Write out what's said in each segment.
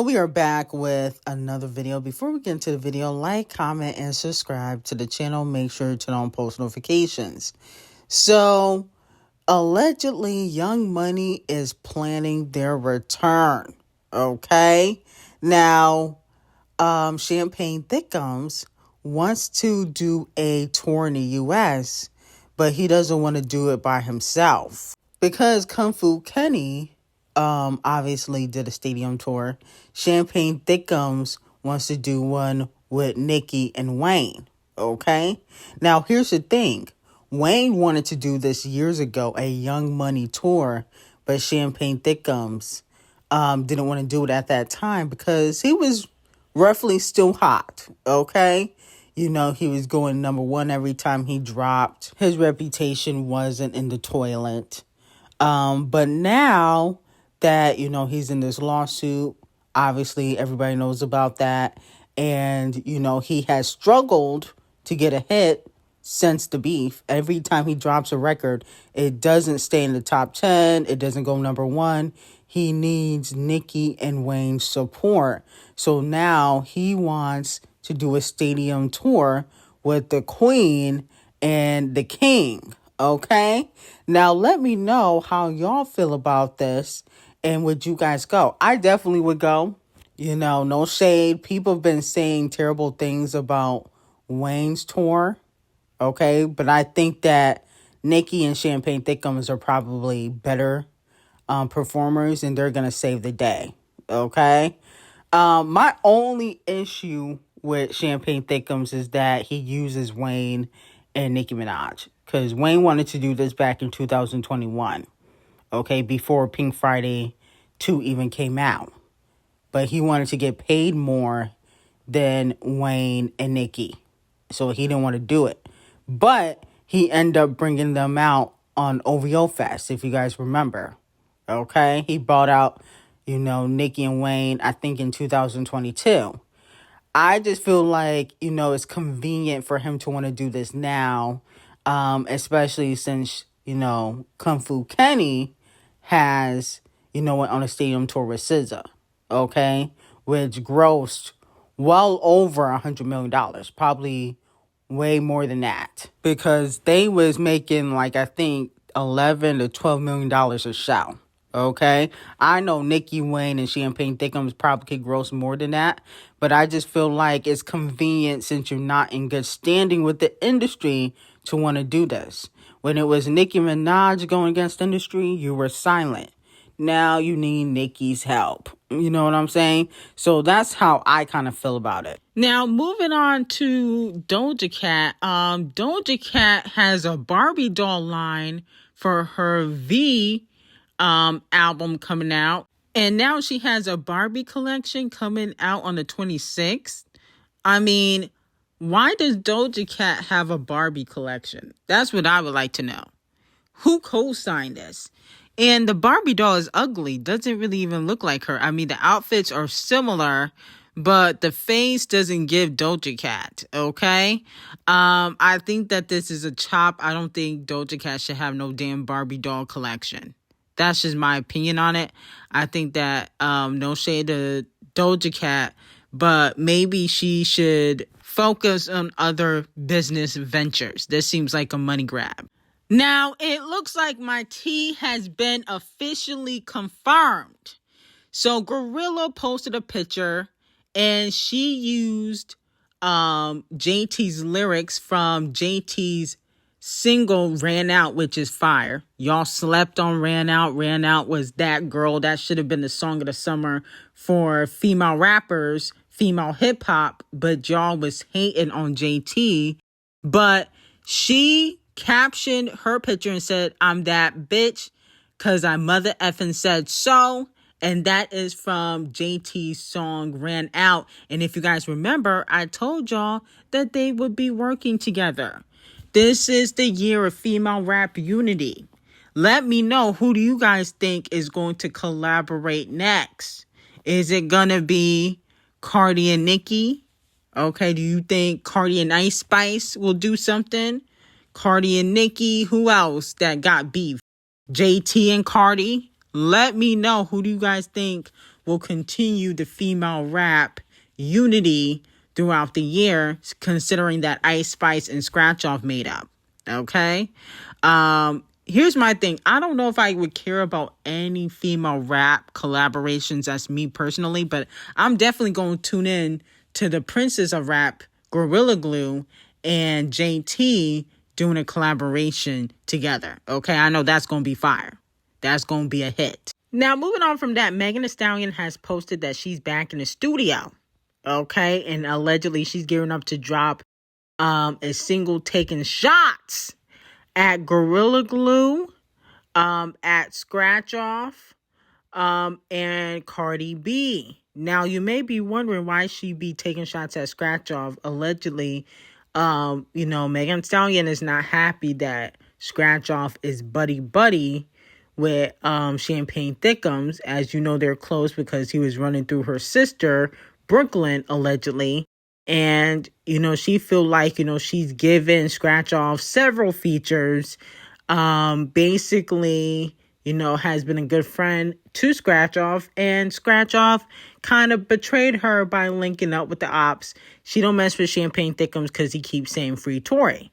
we are back with another video. Before we get into the video, like, comment, and subscribe to the channel. Make sure to turn on post notifications. So, allegedly, Young Money is planning their return. Okay? Now, Champagne Thickums wants to do a tour in the U.S., but he doesn't want to do it by himself. Because Kung Fu Kenny obviously did a stadium tour, Champagne Thickums wants to do one with Nicki and Wayne. Okay? Now, here's the thing. Wayne wanted to do this years ago, a Young Money tour, but Champagne Thickums didn't want to do it at that time because he was roughly still hot. Okay? You know, he was going #1 every time he dropped. His reputation wasn't in the toilet. But now that, you know, he's in this lawsuit, obviously everybody knows about that. And, you know, he has struggled to get a hit since the beef. Every time he drops a record, it doesn't stay in the top 10. It doesn't go #1. He needs Nicki and Wayne's support. So now he wants to do a stadium tour with the Queen and the King. Okay? Now, let me know how y'all feel about this, and would you guys go? I definitely would go. You know, no shade. People have been saying terrible things about Wayne's tour. Okay? But I think that Nicki and Champagne Thickums are probably better performers, and they're going to save the day. Okay? My only issue with Champagne Thickums is that he uses Wayne and Ckiminaj. Because Wayne wanted to do this back in 2021. Okay, before Pink Friday 2 even came out. But he wanted to get paid more than Wayne and Nicki. So he didn't want to do it. But he ended up bringing them out on OVO Fest, if you guys remember. Okay, he brought out, you know, Nicki and Wayne, I think in 2022. I just feel like, you know, it's convenient for him to want to do this now, especially since, you know, Kung Fu Kenny has, you know, went on a stadium tour with SZA, okay, which grossed well over $100 million, probably way more than that, because they was making, like, I think $11 to $12 million a show. Okay, I know Nicki, Wayne, and Champagne Thickums probably could gross more than that, but I just feel like it's convenient since you're not in good standing with the industry to want to do this. When it was Nicki Minaj going against the industry, you were silent. Now you need Nicki's help. You know what I'm saying? So that's how I kind of feel about it. Now, moving on to Doja Cat. Doja Cat has a Barbie doll line for her V album coming out, and now she has a Barbie collection coming out on the 26th. I mean, why does Doja Cat have a Barbie collection? That's what I would like to know. Who co-signed this? And the Barbie doll is ugly, doesn't really even look like her. I mean, the outfits are similar, but the face doesn't give Doja Cat, okay? I think that this is a chop. I don't think Doja Cat should have no damn Barbie doll collection. That's just my opinion on it. I think that no shade to Doja Cat, but maybe she should focus on other business ventures. This seems like a money grab. Now, it looks like my tea has been officially confirmed. So Rïlla posted a picture, and she used JT's lyrics from JT's single Ran Out, which is fire. Y'all slept on Ran Out. Ran Out was that girl. That should have been the song of the summer for female rappers, female hip hop, but y'all was hating on JT. But she captioned her picture and said, "I'm that bitch cause I mother effing said so." And that is from JT's song Ran Out. And if you guys remember, I told y'all that they would be working together. This is the year of female rap unity. Let me know, who do you guys think is going to collaborate next? Is it going to be Cardi and Nicki? Okay, do you think Cardi and Ice Spice will do something? Cardi and Nicki, who else that got beef? JT and Cardi? Let me know, who do you guys think will continue the female rap unity throughout the year, considering that Ice Spice and Scratch Off made up. Okay? Here's my thing. I don't know if I would care about any female rap collaborations. That's me personally, but I'm definitely going to tune in to the Princess of Rap, Gorilla Glue, and JT doing a collaboration together. Okay, I know that's going to be fire. That's going to be a hit. Now, moving on from that, Megan Thee Stallion has posted that she's back in the studio. Okay, and allegedly she's gearing up to drop a single taking shots at Gorilla Glue, at Scratch Off, and Cardi B. Now, you may be wondering why she be taking shots at Scratch Off. Allegedly, Megan Thee Stallion is not happy that Scratch Off is buddy with Champagne Thickums. As you know, they're close because he was running through her sister, Brooklyn, allegedly. And, she feel like, she's given Scratch Off several features. Basically, has been a good friend to Scratch Off, and Scratch Off kind of betrayed her by linking up with the ops. She don't mess with Champagne Thickums because he keeps saying free Tory.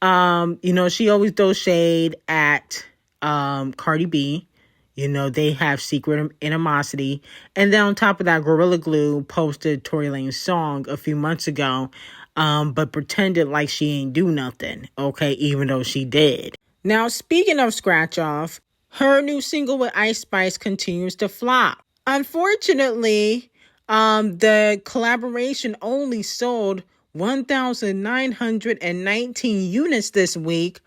She always throws shade at Cardi B. They have secret animosity. And then on top of that, Gorilla Glue posted Tory Lane's song a few months ago, but pretended like she ain't do nothing, okay, even though she did. Now, speaking of Scratch Off, her new single with Ice Spice continues to flop. Unfortunately, the collaboration only sold 1,919 units this week.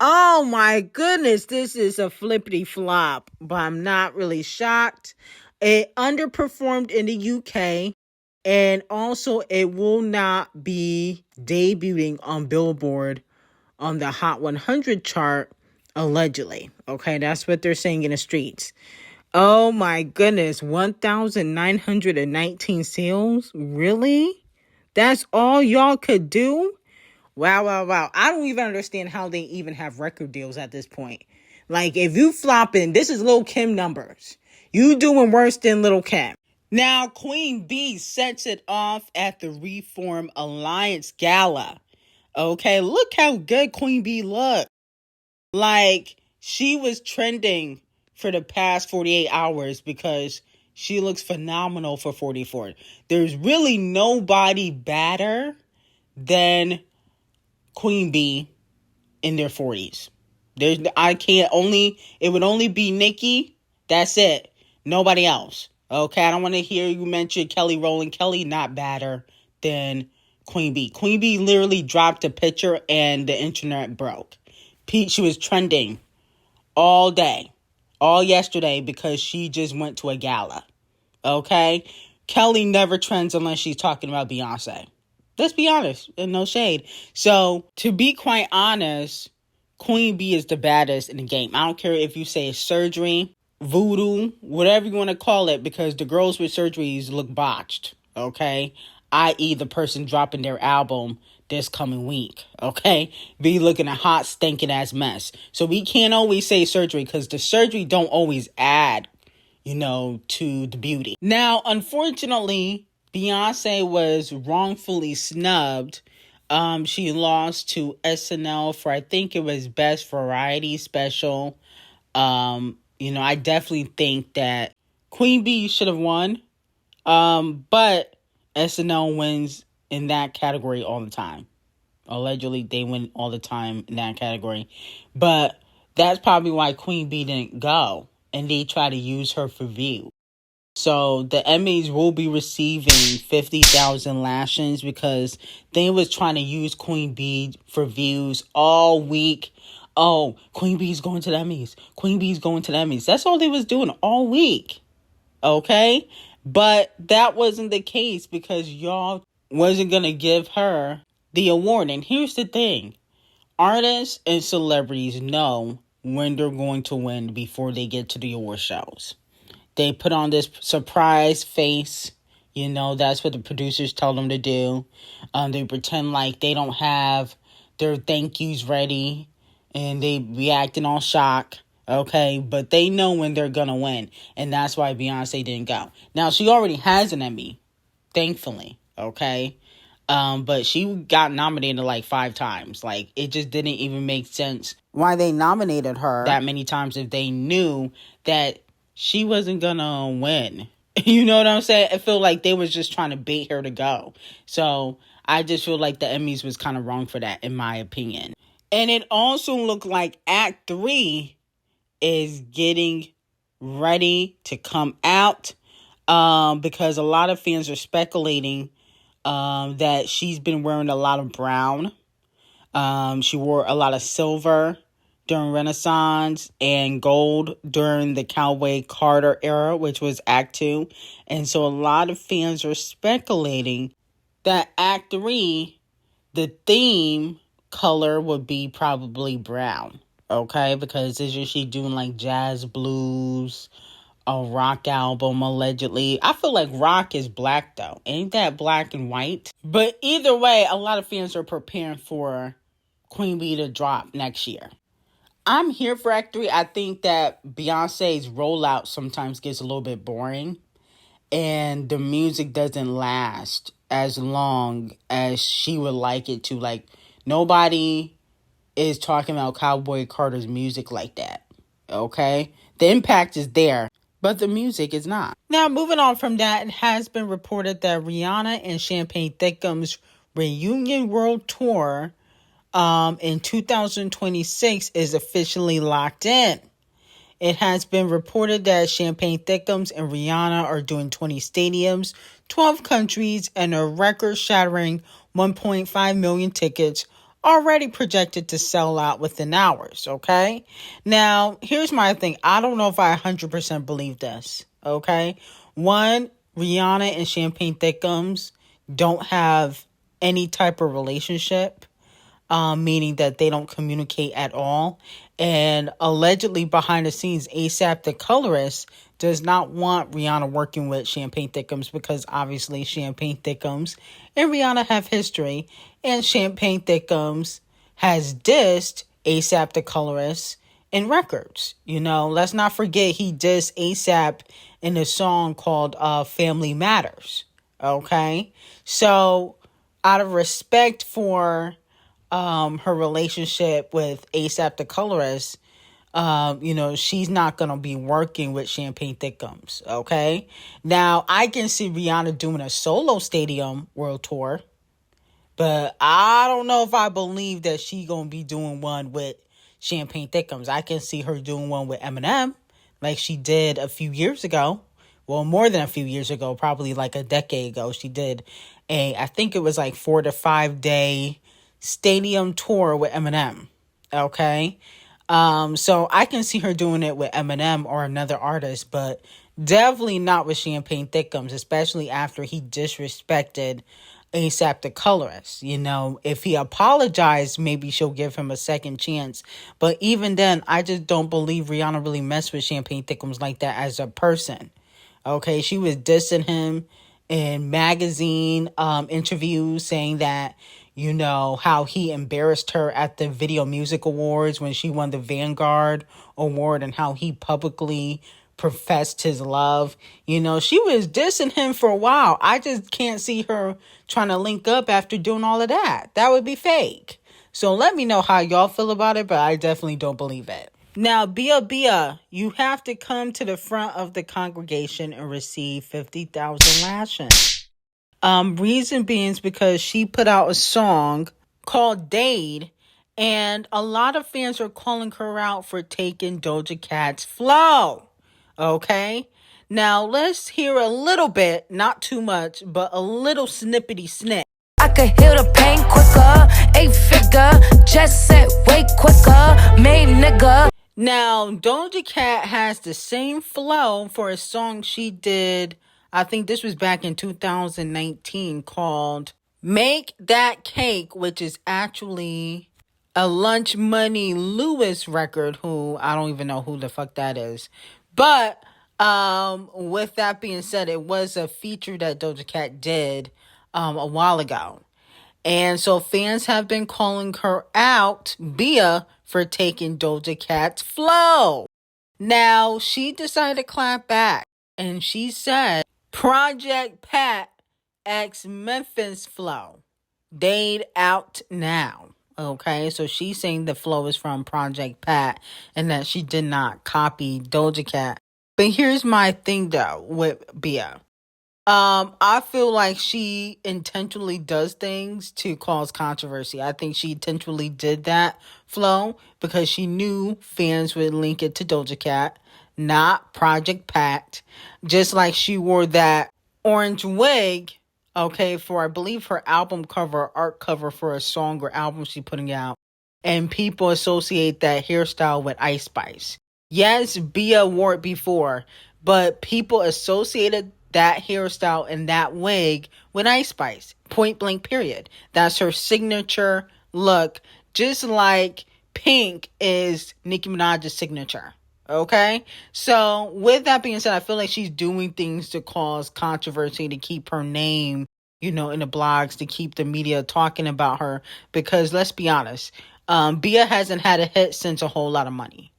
Oh my goodness, this is a flippity flop, but I'm not really shocked. It underperformed in the UK, and also it will not be debuting on Billboard on the Hot 100 chart, allegedly. Okay, that's what they're saying in the streets. Oh my goodness, 1,919 sales? Really? That's all y'all could do? Wow. I don't even understand how they even have record deals at this point. Like, if you flopping, this is Lil' Kim numbers. You doing worse than Lil' Kim. Now, Queen B sets it off at the Reform Alliance Gala. Okay, look how good Queen B looked. Like, she was trending for the past 48 hours because she looks phenomenal for 44. There's really nobody better than Queen B in their 40s. It would only be Nicki. That's it. Nobody else. Okay, I don't want to hear you mention Kelly Rowland. Kelly not better than Queen B. Queen B literally dropped a picture and the internet broke. She was trending all day, all yesterday, because she just went to a gala. Okay? Kelly never trends unless she's talking about Beyonce. Let's be honest, and no shade. So, to be quite honest, Queen B is the baddest in the game. I don't care if you say surgery, voodoo, whatever you want to call it, because the girls with surgeries look botched, okay? I.e. the person dropping their album this coming week, okay? Be looking a hot, stinking ass mess. So we can't always say surgery, because the surgery don't always add, to the beauty. Now, unfortunately, Beyonce was wrongfully snubbed. She lost to SNL for, I think it was Best Variety Special. I definitely think that Queen B should have won. But SNL wins in that category all the time. Allegedly, they win all the time in that category. But that's probably why Queen B didn't go. And they try to use her for view. So the Emmys will be receiving 50,000 lashings because they was trying to use Queen B for views all week. Oh, Queen B's going to the Emmys. Queen B's going to the Emmys. That's all they was doing all week. Okay? But that wasn't the case because y'all wasn't going to give her the award. And here's the thing. Artists and celebrities know when they're going to win before they get to the award shows. They put on this surprise face. That's what the producers tell them to do. They pretend like they don't have their thank yous ready. And they react in all shock. Okay, but they know when they're gonna win, and that's why Beyonce didn't go. Now she already has an Emmy, thankfully. Okay, but she got nominated like 5 times. Like, it just didn't even make sense why they nominated her that many times if they knew that she wasn't gonna win. You know what I'm saying? I feel like they was just trying to bait her to go. So I just feel like the Emmys was kind of wrong for that, in my opinion. And it also looked like Act 3 is getting ready to come out, because a lot of fans are speculating that she's been wearing a lot of brown. She wore a lot of silver during Renaissance and gold during the Cowboy Carter era, which was Act 2. And so a lot of fans are speculating that Act 3, the theme color would be probably brown. Okay, because isn't she doing like jazz blues, a rock album allegedly? I feel like rock is black though. Ain't that black and white? But either way, a lot of fans are preparing for Queen Bee to drop next year. I'm here for Act 3. I think that Beyonce's rollout sometimes gets a little bit boring, and the music doesn't last as long as she would like it to. Like, nobody is talking about Cowboy Carter's music like that. Okay? The impact is there, but the music is not. Now, moving on from that, it has been reported that Rihanna and Champagne Thickums' reunion world tour in 2026 is officially locked in. It has been reported that Champagne Thickums and Rihanna are doing 20 stadiums, 12 countries, and a record-shattering 1.5 million tickets already projected to sell out within hours, okay? Now, here's my thing. I don't know if I 100% believe this, okay? One, Rihanna and Champagne Thickums don't have any type of relationship, meaning that they don't communicate at all. And allegedly behind the scenes, ASAP the colorist does not want Rihanna working with Champagne Thickums because obviously Champagne Thickums and Rihanna have history, and Champagne Thickums has dissed ASAP the colorist in records. You know, let's not forget he dissed ASAP in a song called Family Matters. Okay? So out of respect for her relationship with ASAP the colorist, she's not going to be working with Champagne Thickums, okay? Now, I can see Rihanna doing a solo stadium world tour, but I don't know if I believe that she going to be doing one with Champagne Thickums. I can see her doing one with Eminem, like she did a few years ago. Well, more than a few years ago, probably like a decade ago. She did I think it was like 4 to 5 day stadium tour with Eminem. Okay. So I can see her doing it with Eminem or another artist, but definitely not with Champagne Thickums, especially after he disrespected ASAP the colorist. You know, if he apologized, maybe she'll give him a second chance. But even then, I just don't believe Rihanna really messed with Champagne Thickums like that as a person. Okay, she was dissing him in magazine interviews, saying that, you know, how he embarrassed her at the Video Music Awards when she won the Vanguard Award, and how he publicly professed his love. You know, she was dissing him for a while. I just can't see her trying to link up after doing all of that. That would be fake. So let me know how y'all feel about it, but I definitely don't believe it. Now, Bia, you have to come to the front of the congregation and receive 50,000 lashes. Reason being is because she put out a song called Dade, and a lot of fans are calling her out for taking Doja Cat's flow. Okay? Now, let's hear a little bit, not too much, but a little snippety snip. I could heal the pain quicker, 8-figure, just set way quicker, made nigga. Now, Doja Cat has the same flow for a song she did, I think this was back in 2019, called Make That Cake, which is actually a Lunch Money Lewis record, who I don't even know who the fuck that is. But with that being said, it was a feature that Doja Cat did a while ago. And so fans have been calling her out, Bia, for taking Doja Cat's flow. Now, she decided to clap back, and she said, Project Pat X Memphis flow. They'd out now. Okay, so she's saying the flow is from Project Pat and that she did not copy Doja Cat. But here's my thing though with Bia. I feel like she intentionally does things to cause controversy. I think she intentionally did that flow because she knew fans would link it to Doja Cat, not Project Pat. Just like she wore that orange wig, okay, for I believe her album cover, art cover for a song or album she's putting out. And people associate that hairstyle with Ice Spice. Yes, Bia wore it before, but people associated that hairstyle and that wig with Ice Spice. Point blank, period. That's her signature look. Just like pink is Nicki Minaj's signature. Okay? So, with that being said, I feel like she's doing things to cause controversy, to keep her name, in the blogs, to keep the media talking about her. Because, let's be honest, Bia hasn't had a hit since A Whole Lot of Money.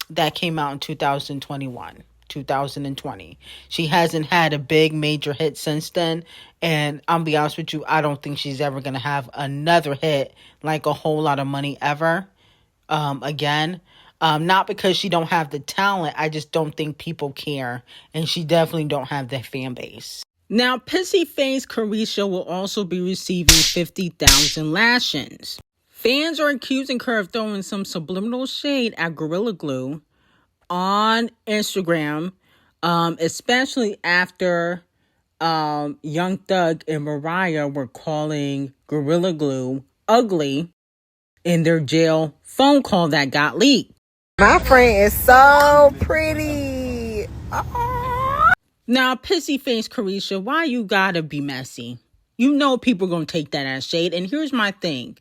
That came out in 2021. 2020. She hasn't had a big major hit since then, and I'll be honest with you, I don't think she's ever gonna have another hit like A Whole Lot of Money ever again. Not because she don't have the talent, I just don't think people care, and she definitely don't have the fan base. Now, Pissy Face Karisha will also be receiving 50,000 lashings. Fans are accusing her of throwing some subliminal shade at Gorilla Glue on Instagram, especially after Young Thug and Mariah were calling Gorilla Glue ugly in their jail phone call that got leaked. My friend is so pretty. Oh. Now, Pissy Face Karisha, why you gotta be messy? You know people gonna take that as shade, and here's my thing.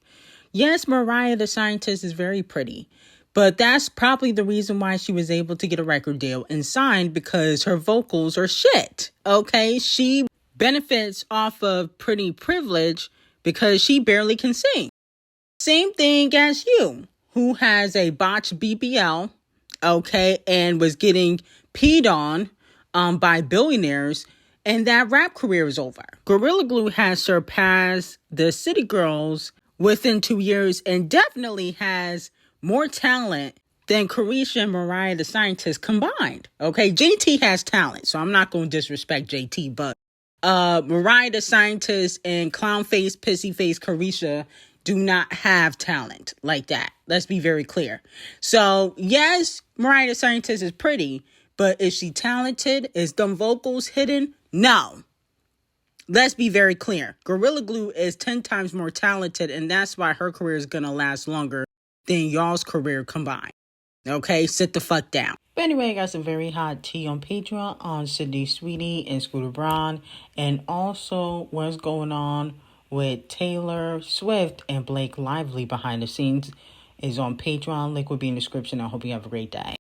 Yes, Mariah the Scientist is very pretty, but that's probably the reason why she was able to get a record deal and signed, because her vocals are shit. Okay, she benefits off of pretty privilege because she barely can sing. Same thing as you, who has a botched BBL, okay, and was getting peed on by billionaires, and that rap career is over. Gorilla Glue has surpassed the City Girls within 2 years and definitely has more talent than Karisha and Mariah the Scientist combined. Okay, JT has talent, so I'm not going to disrespect JT, but Mariah the Scientist and Clown Face, Pissy Face Karisha do not have talent like that. Let's be very clear. So, yes, Mariah the Scientist is pretty, but is she talented? Is them vocals hidden? No. Let's be very clear. Gorilla Glue is 10 times more talented, and that's why her career is going to last longer than y'all's career combined. Okay, sit the fuck down. But anyway, I got some very hot tea on Patreon on Sydney Sweetie and Scooter Braun, and also what's going on with Taylor Swift and Blake Lively behind the scenes is on Patreon. Link will be in the description. I hope you have a great day.